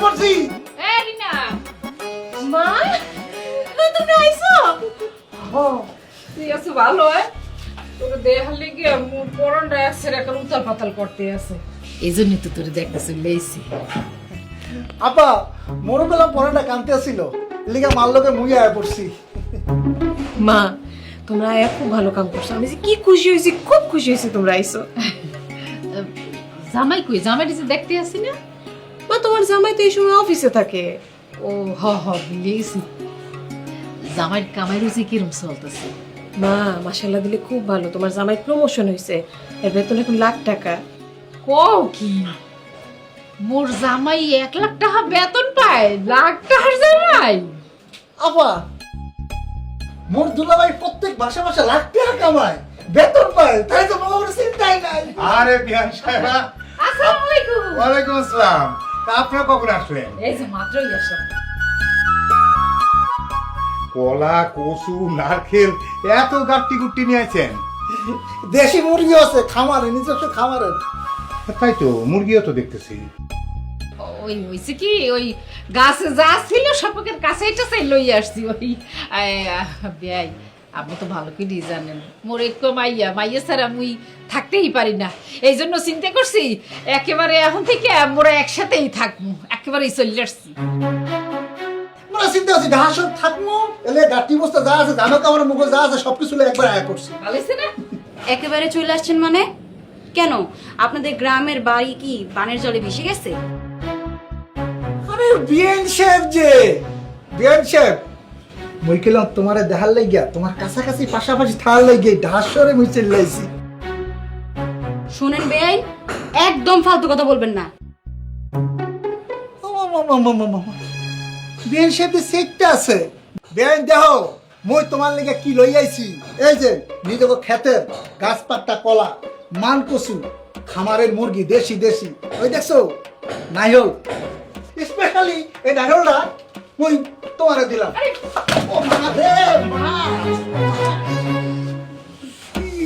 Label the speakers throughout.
Speaker 1: পড়ছি।
Speaker 2: এ রিনা,
Speaker 3: মা তুমি আইছো?
Speaker 2: তুই আছো ভালো? তোর দেহার লেগে মোর পরনটা একসের এখন উতাল পাতাল করতে আছে, এই জন্যই তো তোর দেখতে চলে আইছি।
Speaker 1: আপা মনে করলাম পড়াটা কানতে আসছিল, লিগা মার লোকে মুই আয়া পড়ছি।
Speaker 3: মা তোমরা আয়া খুব ভালো কাম করছো, আমি যে কি খুশি হয়েছি, খুব খুশি হয়েছি তোমরা আইছো।
Speaker 2: জামাই কই? জামাইটা যে দেখতে আসি না।
Speaker 3: মা তোমার জামাই তো এই সময় অফিসে থাকে।
Speaker 2: ও হ হ, ভুলে গেছি। জামাইয়ের কামাই রুচি কিরম চলতেছে?
Speaker 3: মা মাশাআল্লাহ দিলে খুব ভালো, তোমার জামাই প্রমোশন হয়েছে, এর বেতন এখন লাখ টাকা।
Speaker 2: কও কি? মোর জামাই 1 লাখ টাকা বেতন পায়? লাখ টাকার জামাই?
Speaker 1: আপা মোর দুলাভাই প্রত্যেক মাসে মাসে লাখ টাকা কামায়, বেতন পায়, তাই তো আমার কোনো চিন্তাই নাই।
Speaker 4: আরে বিহান সাহেব,
Speaker 2: আসসালামু আলাইকুম।
Speaker 4: ওয়ালাইকুম আসসালাম। তা আপনারা কখন আসলেন?
Speaker 2: এই যে মাত্রই আসলাম।
Speaker 4: কলা, কচু, নারকেল এত গাট্টি গুট্টি নিয়ে আছেন?
Speaker 1: দেশি মুরগি আছে খামারে, নিজস্ব খামারে।
Speaker 4: তাই তো, মুরগিও তো দেখতেছি।
Speaker 2: ওই হইছে কি, ওই গাছে যা ছিল সপকের কাছে এটা চাই লই আসছি। ওই বেয়াই, আপনি তো ভালো করেই জানেন মোর একটু মাইয়া ছাড়া মুই থাকতেই পারি না। এই জন্য চিন্তা করছি একেবারে এখন থেকে মোরা একসাথেই থাকবো, একেবারেই চলে আসছি।
Speaker 1: আমরা চিন্তা করছি ঢাকা সব থাকবো, এলে গাঠি বস্তা যা আছে, জানো কামার মুখ যা আছে সবকিছু একবার আয়া করছি।
Speaker 2: ভালো হয়েছে না?
Speaker 5: একেবারে চলে আসছেন মানে? কেন, আপনাদের গ্রামের বাড়ি কি বানের জলে ভেসে গেছে?
Speaker 1: আরে বিএন সাহেব যে, বিএন সাহেব মই কেলাম তোমারে দেখার লাগিয়া, তোমার কাছাকাছি পাশাপাশি থাকার লাগিয়া ঢাসরে মুই চলে আইছি।
Speaker 5: শুনেন বেআইন, একদম ফালতু কথা বলবেন না।
Speaker 1: বিএন সাহেব সেটটা আছে, বিএন দেখো মই তোমার লাগিয়া কি লই আইছি। এই যে নিজেকে ক্ষেতের গাছপাতা, কলা, মান কচু, খামারের মুরগি, দেশি দেশি, ওই দেখছো নাইহল, স্পেশালি এই নাইহলটা মই তোমারে দিলাম। ও মা রে মা,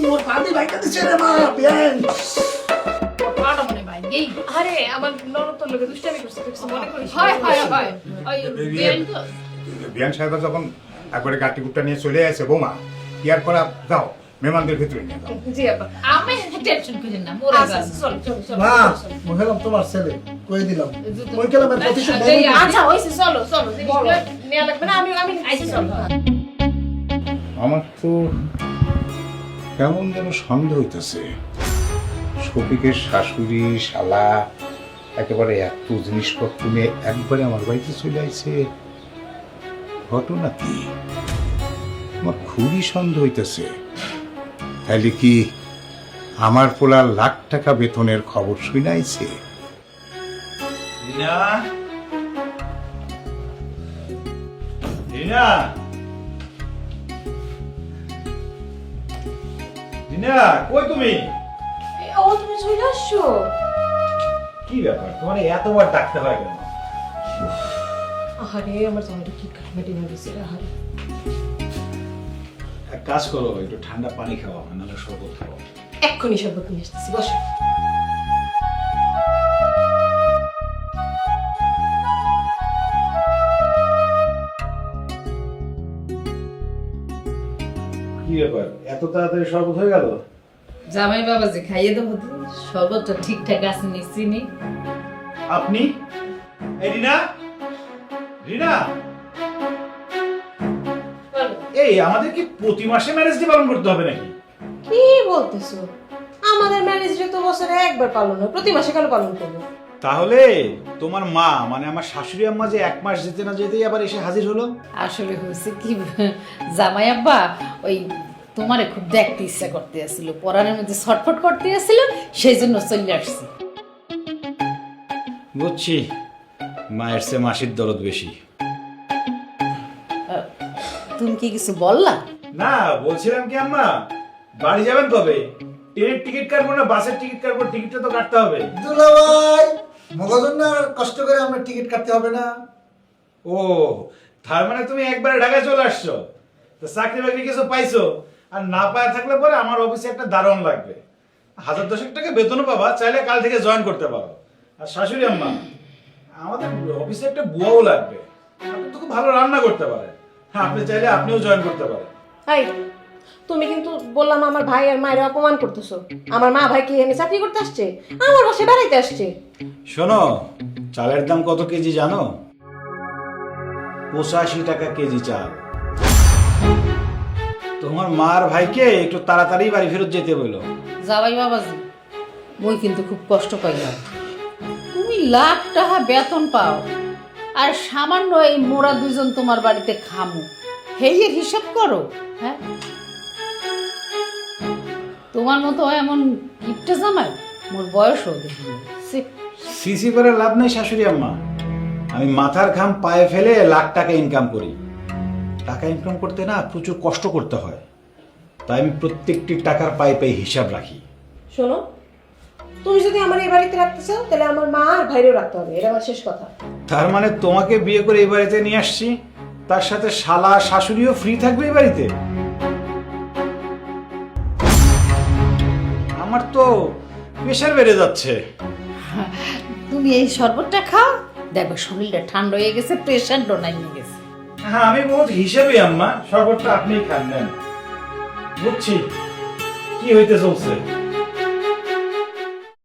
Speaker 1: মোর পাদি ভাইটা দিছে রে মা, বিএন।
Speaker 2: পাটা মনে ভাই এই
Speaker 3: আরে আমার ননদ তোর লোকে দুষ্টামি করছে, তুই কিছু মনে করিস না।
Speaker 2: হয় হয় হয় ওই বেল তো
Speaker 4: বিহান সাহেব যখন একবারে গাট্টি গুট্টা নিয়ে চলে আসে, বোমা ইয়ার পর যাও মেহমানদের ভিতরে নিয়ে যাও।
Speaker 3: জি আপা।
Speaker 2: আমি টেনশন করেন না, মোরে
Speaker 3: আচ্ছা,
Speaker 2: যান।
Speaker 3: চলো চলো চলো।
Speaker 1: মা মই হলাম তোমার ছেলে, কই দিলাম মই কেলাম এর প্রতিশোধ নেব।
Speaker 3: আচ্ছা হইছে, চলো চলো, জিনিসগুলো নেওয়া লাগবে না, আমি আমি আইছি, চলো।
Speaker 4: আমার তো কেমন যেন সন্দেহ হইতেছে, শফিকের শাশুড়ি শালা একেবারে এত জিনিসপত্র নিয়ে একবারে আমার বাড়িতে চলে আইছে। ঘটনা কি? আমার খুবই সন্দেহ হইতেছে। তাইলে কি আমার পোলার লাখ টাকা বেতনের খবর শুনাইছে?
Speaker 6: রিনা, রিনা, রিনা, কই তুমি?
Speaker 3: ও তুমি চলে আসছো?
Speaker 6: কি ব্যাপার, তোমার এতবার ডাকতে হয় কেন?
Speaker 3: আহারে আমার জামাইটা কি কাটমাটি হয়ে গেছে, আহারে।
Speaker 6: এক কাজ করো, একটু ঠান্ডা পানি খাওয়া, নাহলে শরবত খাওয়া।
Speaker 3: এক্ষুনি শরবত নিয়ে আসতেছি, বসো।
Speaker 6: কি ব্যাপার, এত তাড়াতাড়ি শরবত হয়ে গেল?
Speaker 2: জামাই বাবাজি খাইয়ে দেবো তো, সর্বত্র ঠিকঠাক আছে নিশ্চিনি।
Speaker 6: আপনি? এই রিনা, রিনা, এই আমাদের কি প্রতি মাসে ম্যারেজ ডে পালন করতে হবে নাকি?
Speaker 3: কি বলতেছো? আমাদের ম্যারেজ ডে তো বছরে একবার পালন হয়, প্রতি মাসে কেন পালন করবো?
Speaker 6: তাহলে তোমার মা মানে আমার শাশুড়ি আম্মা যে 1 মাস যেতে না যেতেই আবার এসে হাজির হলো?
Speaker 2: আসলে হয়েছে কি, জামাই আব্বা ওই তোমারে খুব দেখতে ইচ্ছা করতে আসছিল, পরানের মধ্যে ছটফট করতে আসছিল, সেই জন্য চলে আসছি।
Speaker 6: বুঝছি, মায়ের চেয়ে মাসির দরদ বেশি।
Speaker 2: তুমি কি কিছু বললা?
Speaker 6: না, বলছিলাম কি আম্মা, বাড়ি যাবেন কবে? ট্রেনের টিকিট কাটবো না বাসের টিকিট কাটবো? টিকিটটা তো কাটতে হবে।
Speaker 1: দুলাভাই মগজন্য কষ্ট করে আমরা টিকিট কাটতে হবে না।
Speaker 6: ও, তার মানে তুমি একবারে ঢাকায় চলে আসছো? তো চাকরি বাকরি কিছু পাইছো? আর না পায় থাকলে পরে আমার অফিসে একটা দারোয়ান লাগবে, 1000-1000 টাকা বেতনও পাবা, চাইলে কাল থেকে জয়েন করতে পারো। আর শাশুড়ি আম্মা, আমাদের অফিসে একটা বুয়াও লাগবে। আপনি তো খুব ভালো রান্না করতে পারেন। হ্যাঁ, আপনি চাইলে আপনিও জয়েন করতে পারেন।
Speaker 3: এই তুমি কিন্তু বললাম আমার ভাই আর মায়ের অপমান করতেছো। আমার মা ভাই কি এখানে চাকরি করতে আসছে? আমার বাসায় বেড়াইতে আসছে।
Speaker 6: শোনো, চালের দাম কত কেজি জানো? 85 টাকা কেজি চাল। তোমার মার ভাইকে একটু তাড়াতাড়ি বাড়ি ফেরত যেতে বলো।
Speaker 2: যাবাই বাবাজি, মই কিন্তু খুব কষ্ট পাইলাম। তুমি লাখ টাকা বেতন পাও আর সামান্য এই মোরা দুজন তোমার বাড়িতে খামু, হেয়ের হিসাব করো। হ্যাঁ, তোমার মতো এমন গিফটে জামাই মোর বয়সও দেখিনি। ছি,
Speaker 6: সিসি করে লাভ নেই শাশুড়ি আম্মা। আমি মাথার ঘাম পায়ে ফেলে লাখ টাকা ইনকাম করি। টাকা ইনকাম করতে না প্রচুর কষ্ট করতে হয়, তাই আমি প্রত্যেকটি টাকার পায়ে পায়ে হিসাব রাখি।
Speaker 3: শোনো, তুমি যদি আমার এই বাড়িতে রাখতে চাও তাহলে আমার মা আর ভাইরেও রাখতে হবে, এটা আমার শেষ কথা।
Speaker 6: তার মানে তোমাকে বিয়ে করে এই বাড়িতে নিয়ে আসছি, তার সাথে শালা শাশুড়িও ফ্রি থাকবে এই বাড়িতে? আমার তো প্রেশার বেড়ে যাচ্ছে।
Speaker 2: তুমি এই শরবতটা খাও, দেখো শরীরটা ঠান্ডা হয়ে গেছে, প্রেশারও নাই গেছে।
Speaker 6: হ্যাঁ, আমি বহুত হিসেবে আম্মা, শরবতটা আপনিই খান নেন। বুঝছি কি হইতে চলছে।